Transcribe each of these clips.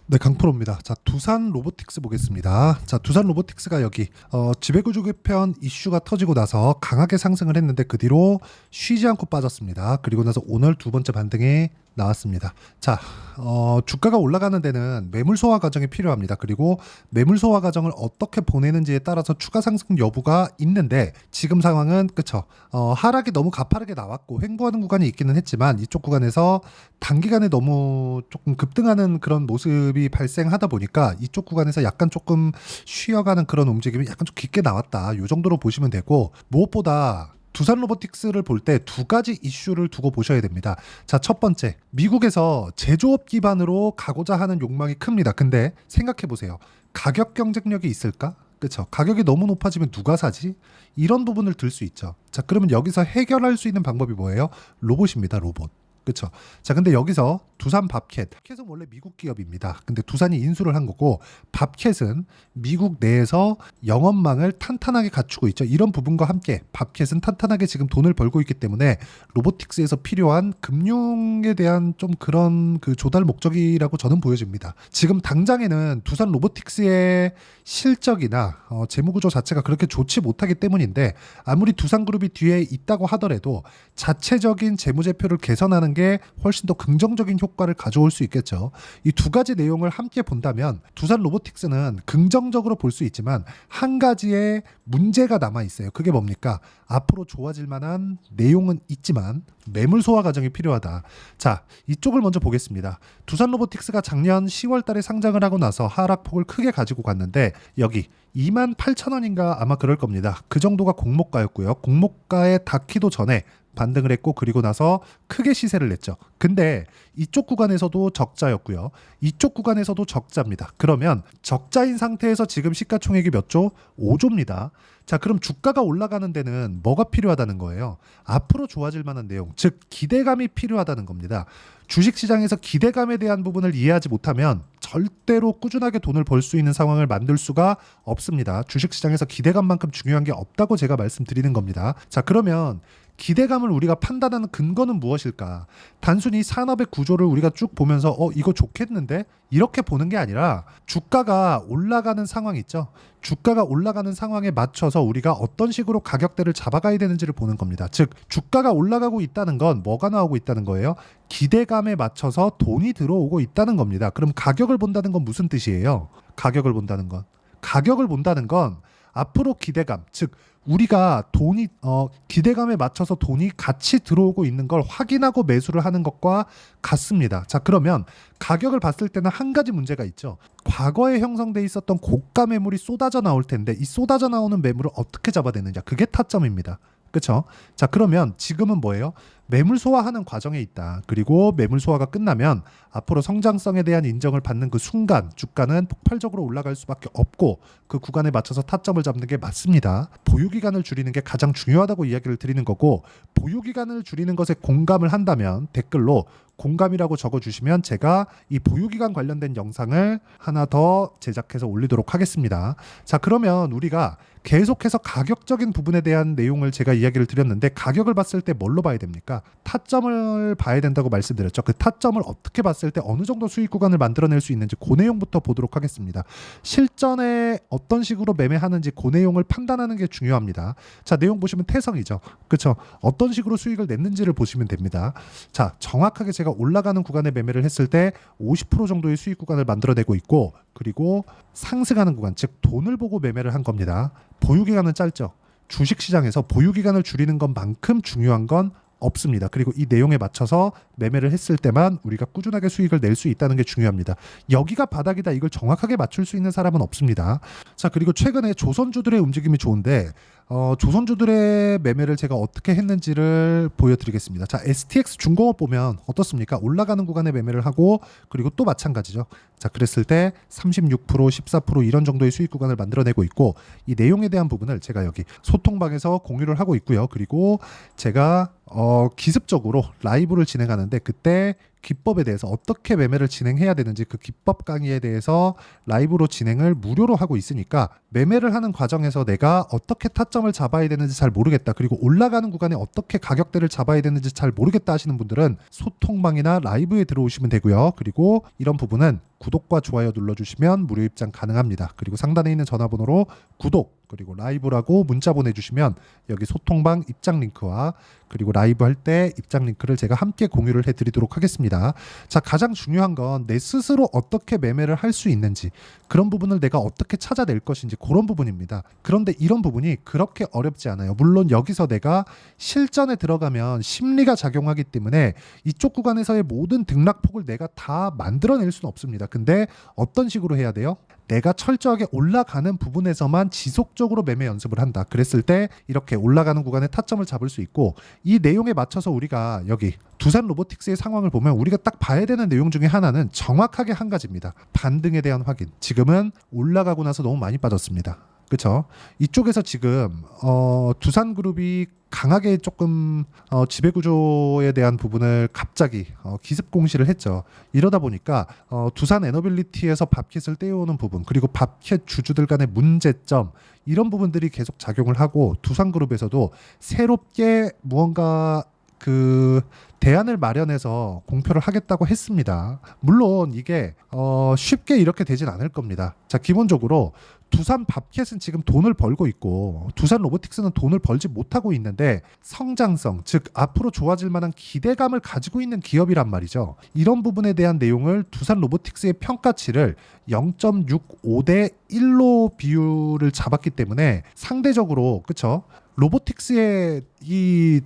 네, 강프로입니다. 자, 두산 로보틱스 보겠습니다. 자, 두산 로보틱스가 여기 지배구조 개편 이슈가 터지고 나서 강하게 상승을 했는데 그 뒤로 쉬지 않고 빠졌습니다. 그리고 나서 오늘 두 번째 반등이 나왔습니다. 자, 주가가 올라가는 데는 매물 소화 과정이 필요합니다. 그리고 매물 소화 과정을 어떻게 보내는지에 따라서 추가 상승 여부가 있는데 지금 상황은 그쵸. 하락이 너무 가파르게 나왔고 횡보하는 구간이 있기는 했지만 이쪽 구간에서 단기간에 너무 조금 급등하는 그런 모습이 발생하다 보니까 이쪽 구간에서 약간 조금 쉬어가는 그런 움직임이 약간 좀 깊게 나왔다. 이 정도로 보시면 되고 무엇보다 두산 로보틱스를 볼 때 두 가지 이슈를 두고 보셔야 됩니다. 자, 첫 번째, 미국에서 제조업 기반으로 가고자 하는 욕망이 큽니다. 근데 생각해 보세요. 가격 경쟁력이 있을까? 그렇죠. 가격이 너무 높아지면 누가 사지? 이런 부분을 들 수 있죠. 자, 그러면 여기서 해결할 수 있는 방법이 뭐예요? 로봇입니다. 로봇. 그렇죠. 자, 근데 여기서 두산 밥캣은 원래 미국 기업입니다. 근데 두산이 인수를 한 거고 밥캣은 미국 내에서 영업망을 탄탄하게 갖추고 있죠. 이런 부분과 함께 밥캣은 탄탄하게 지금 돈을 벌고 있기 때문에 로보틱스에서 필요한 금융에 대한 좀 그런 그 조달 목적이라고 저는 보여집니다. 지금 당장에는 두산 로보틱스의 실적이나 재무구조 자체가 그렇게 좋지 못하기 때문인데 아무리 두산그룹이 뒤에 있다고 하더라도 자체적인 재무제표를 개선하는 게 훨씬 더 긍정적인 효과를 가져올 수 있겠죠. 이 두 가지 내용을 함께 본다면 두산 로보틱스는 긍정적으로 볼 수 있지만 한 가지의 문제가 남아 있어요. 그게 뭡니까? 앞으로 좋아질 만한 내용은 있지만 매물 소화 과정이 필요하다. 자, 이쪽을 먼저 보겠습니다. 두산 로보틱스가 작년 10월 달에 상장을 하고 나서 하락폭을 크게 가지고 갔는데 여기 28,000원인가 아마 그럴 겁니다. 그 정도가 공모가였고요. 공모가에 닿기도 전에 반등을 했고 그리고 나서 크게 시세를 냈죠. 근데 이쪽 구간에서도 적자였고요. 이쪽 구간에서도 적자입니다. 그러면 적자인 상태에서 지금 시가총액이 몇 조? 5조입니다. 자, 그럼 주가가 올라가는 데는 뭐가 필요하다는 거예요? 앞으로 좋아질 만한 내용, 즉 기대감이 필요하다는 겁니다. 주식시장에서 기대감에 대한 부분을 이해하지 못하면 절대로 꾸준하게 돈을 벌 수 있는 상황을 만들 수가 없습니다. 주식시장에서 기대감만큼 중요한 게 없다고 제가 말씀드리는 겁니다. 자, 그러면 기대감을 우리가 판단하는 근거는 무엇일까? 단순히 산업의 구조를 우리가 쭉 보면서 이거 좋겠는데? 이렇게 보는 게 아니라 주가가 올라가는 상황 있죠? 주가가 올라가는 상황에 맞춰서 우리가 어떤 식으로 가격대를 잡아가야 되는지를 보는 겁니다. 즉 주가가 올라가고 있다는 건 뭐가 나오고 있다는 거예요? 기대감에 맞춰서 돈이 들어오고 있다는 겁니다. 그럼 가격을 본다는 건 무슨 뜻이에요? 가격을 본다는 건 앞으로 기대감, 즉 우리가 돈이 기대감에 맞춰서 돈이 같이 들어오고 있는 걸 확인하고 매수를 하는 것과 같습니다. 자, 그러면 가격을 봤을 때는 한 가지 문제가 있죠. 과거에 형성돼 있었던 고가 매물이 쏟아져 나올 텐데 이 쏟아져 나오는 매물을 어떻게 잡아내느냐, 그게 타점입니다. 그렇죠? 자, 그러면 지금은 뭐예요? 매물 소화하는 과정에 있다. 그리고 매물 소화가 끝나면 앞으로 성장성에 대한 인정을 받는 그 순간 주가는 폭발적으로 올라갈 수밖에 없고 그 구간에 맞춰서 타점을 잡는 게 맞습니다. 보유기간을 줄이는 게 가장 중요하다고 이야기를 드리는 거고, 보유기간을 줄이는 것에 공감을 한다면 댓글로 공감이라고 적어주시면 제가 이 보유기간 관련된 영상을 하나 더 제작해서 올리도록 하겠습니다. 자, 그러면 우리가 계속해서 가격적인 부분에 대한 내용을 제가 이야기를 드렸는데 가격을 봤을 때 뭘로 봐야 됩니까? 타점을 봐야 된다고 말씀드렸죠. 그 타점을 어떻게 봤을 때 어느 정도 수익 구간을 만들어낼 수 있는지 그 내용부터 보도록 하겠습니다. 실전에 어떤 식으로 매매하는지 그 내용을 판단하는 게 중요합니다. 자, 내용 보시면 태성이죠. 그렇죠? 어떤 식으로 수익을 냈는지를 보시면 됩니다. 자, 정확하게 제가 올라가는 구간에 매매를 했을 때 50% 정도의 수익 구간을 만들어내고 있고, 그리고 상승하는 구간, 즉 돈을 보고 매매를 한 겁니다. 보유기간은 짧죠. 주식시장에서 보유기간을 줄이는 것만큼 중요한 건 없습니다. 그리고 이 내용에 맞춰서 매매를 했을 때만 우리가 꾸준하게 수익을 낼 수 있다는 게 중요합니다. 여기가 바닥이다, 이걸 정확하게 맞출 수 있는 사람은 없습니다. 자, 그리고 최근에 조선주들의 움직임이 좋은데 조선주들의 매매를 제가 어떻게 했는지를 보여드리겠습니다. 자, STX 중공업 보면 어떻습니까? 올라가는 구간에 매매를 하고 그리고 또 마찬가지죠. 자, 그랬을 때 36%, 14% 이런 정도의 수익 구간을 만들어내고 있고, 이 내용에 대한 부분을 제가 여기 소통방에서 공유를 하고 있고요. 그리고 제가 기습적으로 라이브를 진행하는데 그때 기법에 대해서 어떻게 매매를 진행해야 되는지 그 기법 강의에 대해서 라이브로 진행을 무료로 하고 있으니까 매매를 하는 과정에서 내가 어떻게 타점을 잡아야 되는지 잘 모르겠다. 그리고 올라가는 구간에 어떻게 가격대를 잡아야 되는지 잘 모르겠다 하시는 분들은 소통방이나 라이브에 들어오시면 되고요. 그리고 이런 부분은 구독과 좋아요 눌러주시면 무료 입장 가능합니다. 그리고 상단에 있는 전화번호로 구독 그리고 라이브라고 문자 보내주시면 여기 소통방 입장 링크와 그리고 라이브 할 때 입장 링크를 제가 함께 공유를 해드리도록 하겠습니다. 자, 가장 중요한 건 내 스스로 어떻게 매매를 할 수 있는지 그런 부분을 내가 어떻게 찾아낼 것인지 그런 부분입니다. 그런데 이런 부분이 그렇게 어렵지 않아요. 물론 여기서 내가 실전에 들어가면 심리가 작용하기 때문에 이쪽 구간에서의 모든 등락폭을 내가 다 만들어낼 수는 없습니다. 근데 어떤 식으로 해야 돼요? 내가 철저하게 올라가는 부분에서만 지속적으로 매매 연습을 한다. 그랬을 때 이렇게 올라가는 구간에 타점을 잡을 수 있고 이 내용에 맞춰서 우리가 여기 두산 로보틱스의 상황을 보면 우리가 딱 봐야 되는 내용 중에 하나는 정확하게 한 가지입니다. 반등에 대한 확인. 지금은 올라가고 나서 너무 많이 빠졌습니다. 그렇죠? 이쪽에서 지금 두산그룹이 강하게 조금 지배구조에 대한 부분을 갑자기 기습 공시를 했죠. 이러다 보니까 두산 에너빌리티에서 밥켓을 떼어오는 부분 그리고 밥켓 주주들 간의 문제점 이런 부분들이 계속 작용을 하고 두산그룹에서도 새롭게 무언가 그 대안을 마련해서 공표를 하겠다고 했습니다. 물론 이게 쉽게 이렇게 되진 않을 겁니다. 자, 기본적으로 두산 밥켓은 지금 돈을 벌고 있고 두산 로보틱스는 돈을 벌지 못하고 있는데 성장성, 즉 앞으로 좋아질 만한 기대감을 가지고 있는 기업이란 말이죠. 이런 부분에 대한 내용을 두산 로보틱스의 평가치를 0.65대 1로 비율을 잡았기 때문에 상대적으로 그쵸? 로보틱스의 이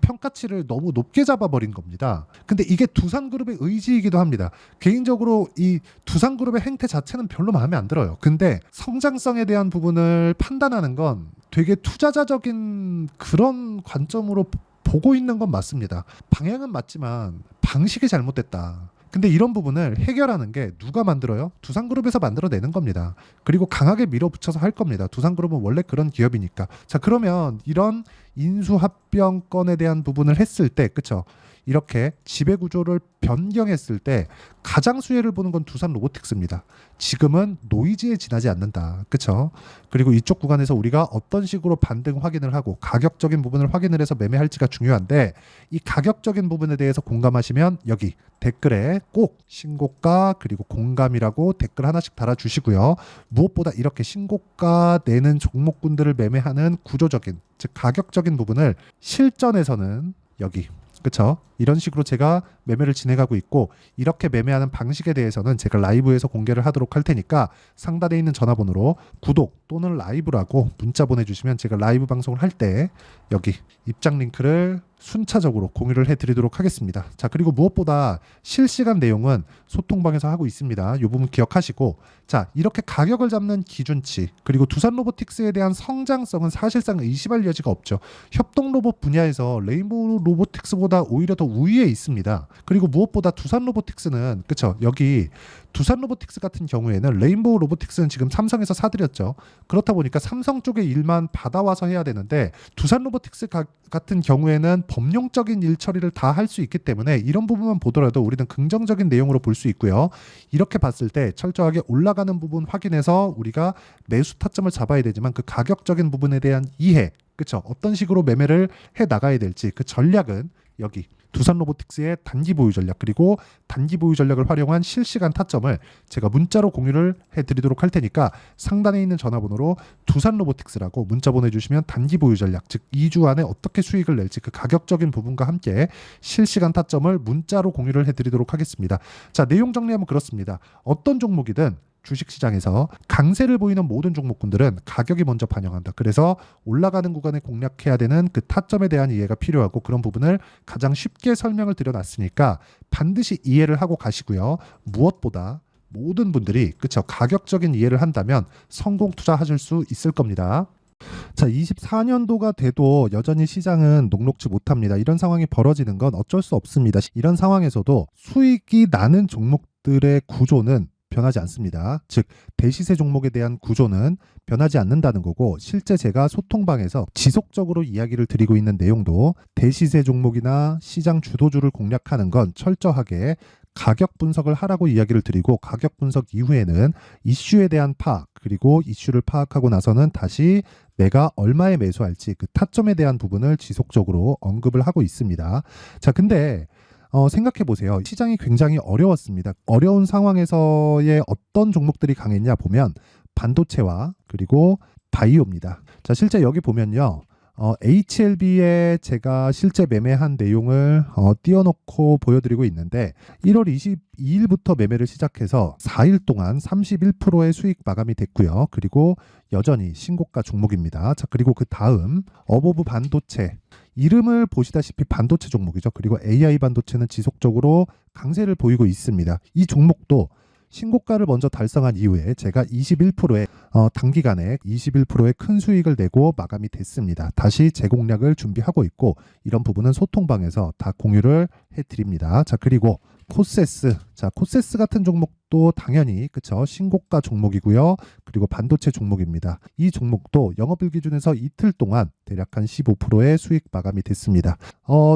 평가치를 너무 높게 잡아버린 겁니다. 근데 이게 두산그룹의 의지이기도 합니다. 개인적으로 이 두산그룹의 행태 자체는 별로 마음에 안 들어요. 근데 성장성에 대한 부분을 판단하는 건 되게 투자자적인 그런 관점으로 보고 있는 건 맞습니다. 방향은 맞지만 방식이 잘못됐다. 근데 이런 부분을 해결하는 게 누가 만들어요? 두산그룹에서 만들어내는 겁니다. 그리고 강하게 밀어붙여서 할 겁니다. 두산그룹은 원래 그런 기업이니까. 자, 그러면 이런 인수합병건에 대한 부분을 했을 때, 그쵸? 이렇게 지배구조를 변경했을 때 가장 수혜를 보는 건 두산 로보틱스입니다. 지금은 노이즈에 지나지 않는다. 그쵸? 그리고 이쪽 구간에서 우리가 어떤 식으로 반등 확인을 하고 가격적인 부분을 확인을 해서 매매할지가 중요한데 이 가격적인 부분에 대해서 공감하시면 여기 댓글에 꼭 신고가 그리고 공감이라고 댓글 하나씩 달아주시고요. 무엇보다 이렇게 신고가 내는 종목군들을 매매하는 구조적인 즉 가격적인 부분을 실전에서는 여기 그렇죠? 이런 식으로 제가 매매를 진행하고 있고 이렇게 매매하는 방식에 대해서는 제가 라이브에서 공개를 하도록 할 테니까 상단에 있는 전화번호로 구독 또는 라이브라고 문자 보내주시면 제가 라이브 방송을 할 때 여기 입장 링크를 순차적으로 공유를 해드리도록 하겠습니다. 자, 그리고 무엇보다 실시간 내용은 소통방에서 하고 있습니다. 이 부분 기억하시고 자, 이렇게 가격을 잡는 기준치 그리고 두산 로보틱스에 대한 성장성은 사실상 의심할 여지가 없죠. 협동 로봇 분야에서 레인보우 로보틱스보다 오히려 더 우위에 있습니다. 그리고 무엇보다 두산 로보틱스는 그쵸 여기 두산 로보틱스 같은 경우에는 레인보우 로보틱스는 지금 삼성에서 사들였죠. 그렇다 보니까 삼성 쪽의 일만 받아와서 해야 되는데 두산 로보틱스 같은 경우에는 법령적인 일 처리를 다 할 수 있기 때문에 이런 부분만 보더라도 우리는 긍정적인 내용으로 볼 수 있고요. 이렇게 봤을 때 철저하게 올라가는 부분 확인해서 우리가 매수 타점을 잡아야 되지만 그 가격적인 부분에 대한 이해 그쵸 어떤 식으로 매매를 해 나가야 될지 그 전략은 여기 두산 로보틱스의 단기 보유 전략 그리고 단기 보유 전략을 활용한 실시간 타점을 제가 문자로 공유를 해드리도록 할 테니까 상단에 있는 전화번호로 두산 로보틱스라고 문자 보내주시면 단기 보유 전략 즉 2주 안에 어떻게 수익을 낼지 그 가격적인 부분과 함께 실시간 타점을 문자로 공유를 해드리도록 하겠습니다. 자, 내용 정리하면 그렇습니다. 어떤 종목이든 주식시장에서 강세를 보이는 모든 종목군들은 가격이 먼저 반영한다. 그래서 올라가는 구간에 공략해야 되는 그 타점에 대한 이해가 필요하고 그런 부분을 가장 쉽게 설명을 드려놨으니까 반드시 이해를 하고 가시고요. 무엇보다 모든 분들이 그쵸 가격적인 이해를 한다면 성공 투자하실 수 있을 겁니다. 자, 24년도가 돼도 여전히 시장은 녹록지 못합니다. 이런 상황이 벌어지는 건 어쩔 수 없습니다. 이런 상황에서도 수익이 나는 종목들의 구조는 변하지 않습니다. 즉 대시세 종목에 대한 구조는 변하지 않는다는 거고, 실제 제가 소통방에서 지속적으로 이야기를 드리고 있는 내용도 대시세 종목이나 시장 주도주를 공략하는 건 철저하게 가격 분석을 하라고 이야기를 드리고, 가격 분석 이후에는 이슈에 대한 파악, 그리고 이슈를 파악하고 나서는 다시 내가 얼마에 매수할지 그 타점에 대한 부분을 지속적으로 언급을 하고 있습니다. 자, 근데 생각해 보세요. 시장이 굉장히 어려웠습니다. 어려운 상황에서의 어떤 종목들이 강했냐 보면 반도체와 그리고 바이오입니다. 자, 실제 여기 보면요. HLB에 제가 실제 매매한 내용을 띄워놓고 보여드리고 있는데, 1월 22일부터 매매를 시작해서 4일 동안 31%의 수익 마감이 됐고요. 그리고 여전히 신고가 종목입니다. 자, 그리고 그 다음 어보브 반도체, 이름을 보시다시피 반도체 종목이죠. 그리고 AI 반도체는 지속적으로 강세를 보이고 있습니다. 이 종목도 신고가를 먼저 달성한 이후에 제가 21%의 단기간에 21%의 큰 수익을 내고 마감이 됐습니다. 다시 재공략을 준비하고 있고, 이런 부분은 소통방에서 다 공유를 해드립니다. 자, 그리고 코세스. 자, 코세스 같은 종목도 당연히 그쵸, 신고가 종목이고요. 그리고 반도체 종목입니다. 이 종목도 영업일 기준에서 이틀 동안 대략 한 15%의 수익 마감이 됐습니다.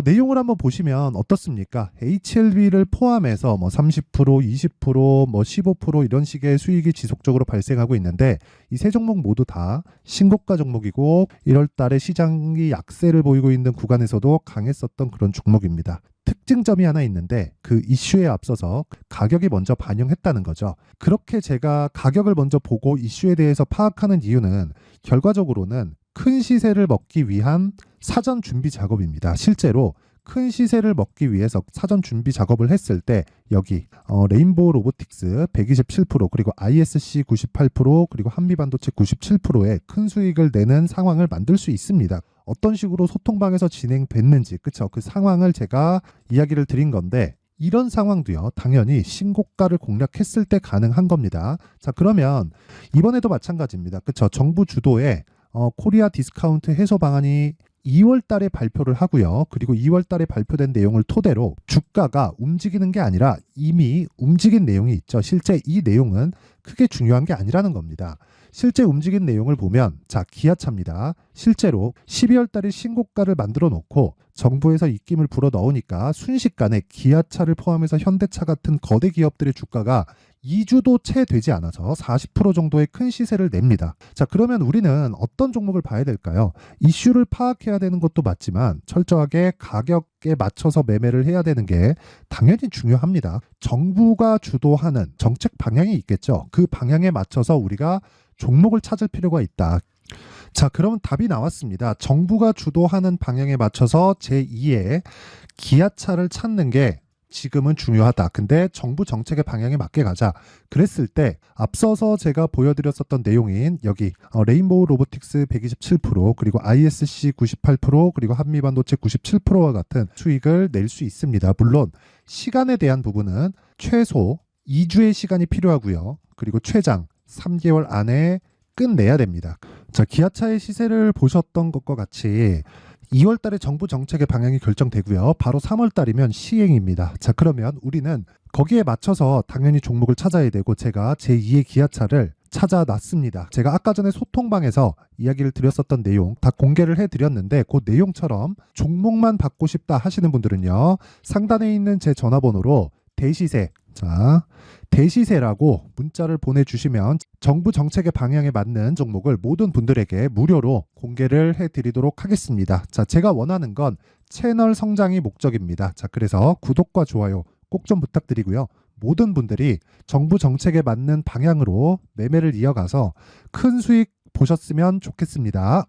내용을 한번 보시면 어떻습니까? HLB를 포함해서 뭐 30%, 20%, 뭐 15% 이런 식의 수익이 지속적으로 발생하고 있는데, 이 세 종목 모두 다 신고가 종목이고 1월 달에 시장이 약세를 보이고 있는 구간에서도 강했었던 그런 종목입니다. 특징점이 하나 있는데, 그 이슈에 앞서서 가격이 먼저 반영했다는 거죠. 그렇게 제가 가격을 먼저 보고 이슈에 대해서 파악하는 이유는 결과적으로는 큰 시세를 먹기 위한 사전 준비 작업입니다. 실제로 큰 시세를 먹기 위해서 사전 준비 작업을 했을 때 여기 레인보우 로보틱스 127%, 그리고 ISC 98%, 그리고 한미반도체 97%의 큰 수익을 내는 상황을 만들 수 있습니다. 어떤 식으로 소통방에서 진행됐는지, 그쵸? 그 상황을 제가 이야기를 드린 건데, 이런 상황도요, 당연히 신고가를 공략했을 때 가능한 겁니다. 자, 그러면 이번에도 마찬가지입니다. 그쵸? 정부 주도의 코리아 디스카운트 해소 방안이 2월 달에 발표를 하고요. 그리고 2월 달에 발표된 내용을 토대로 주가가 움직이는 게 아니라 이미 움직인 내용이 있죠. 실제 이 내용은 크게 중요한 게 아니라는 겁니다. 실제 움직인 내용을 보면, 자, 기아차입니다. 실제로 12월 달에 신고가를 만들어 놓고 정부에서 입김을 불어 넣으니까 순식간에 기아차를 포함해서 현대차 같은 거대 기업들의 주가가 2주도 채 되지 않아서 40% 정도의 큰 시세를 냅니다. 자, 그러면 우리는 어떤 종목을 봐야 될까요? 이슈를 파악해야 되는 것도 맞지만 철저하게 가격에 맞춰서 매매를 해야 되는 게 당연히 중요합니다. 정부가 주도하는 정책 방향이 있겠죠. 그 방향에 맞춰서 우리가 종목을 찾을 필요가 있다. 자, 그러면 답이 나왔습니다. 정부가 주도하는 방향에 맞춰서 제2의 기아차를 찾는 게 지금은 중요하다. 근데 정부 정책의 방향에 맞게 가자. 그랬을 때 앞서서 제가 보여드렸었던 내용인 여기 레인보우 로보틱스 127%, 그리고 ISC 98%, 그리고 한미반도체 97%와 같은 수익을 낼 수 있습니다. 물론 시간에 대한 부분은 최소 2주의 시간이 필요하고요. 그리고 최장 3개월 안에 끝내야 됩니다. 자, 기아차의 시세를 보셨던 것과 같이 2월 달에 정부 정책의 방향이 결정되고요. 바로 3월 달이면 시행입니다. 자, 그러면 우리는 거기에 맞춰서 당연히 종목을 찾아야 되고, 제가 제2의 기아차를 찾아놨습니다. 제가 아까 전에 소통방에서 이야기를 드렸었던 내용 다 공개를 해드렸는데, 그 내용처럼 종목만 받고 싶다 하시는 분들은요, 상단에 있는 제 전화번호로 대시세, 자, 대시세라고 문자를 보내주시면 정부 정책의 방향에 맞는 종목을 모든 분들에게 무료로 공개를 해드리도록 하겠습니다. 자, 제가 원하는 건 채널 성장이 목적입니다. 자, 그래서 구독과 좋아요 꼭 좀 부탁드리고요. 모든 분들이 정부 정책에 맞는 방향으로 매매를 이어가서 큰 수익 보셨으면 좋겠습니다.